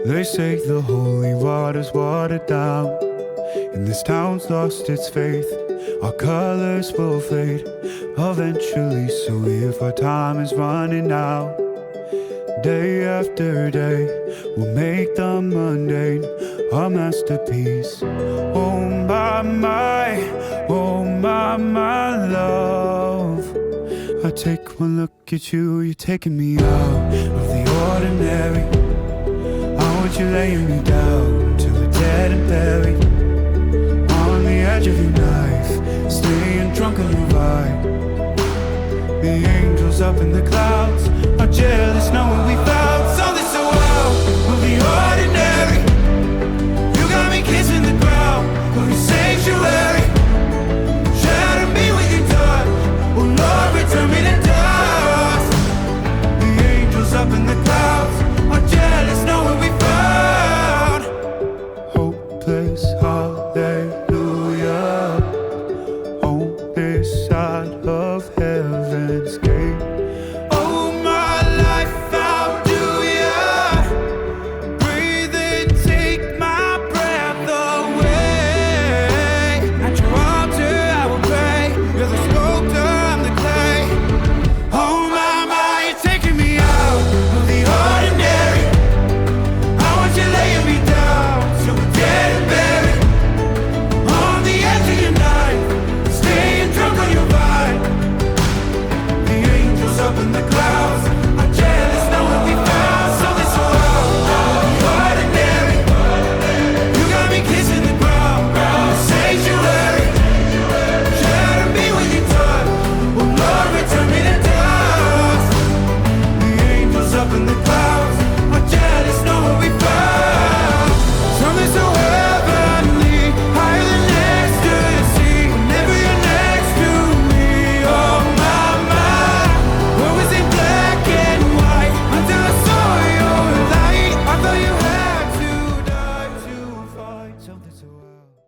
They say the holy water's watered down, and this town's lost its faith. Our colors will fade eventually, so if our time is running out, day after day, we'll make the mundane a masterpiece. Oh my, love. I take one look at you, you're taking me out of the ordinary. I want you laying me down till we're dead and buried, on the edge of your knife, staying drunk on your vibe. The angels up in the clouds are jealous knowing we found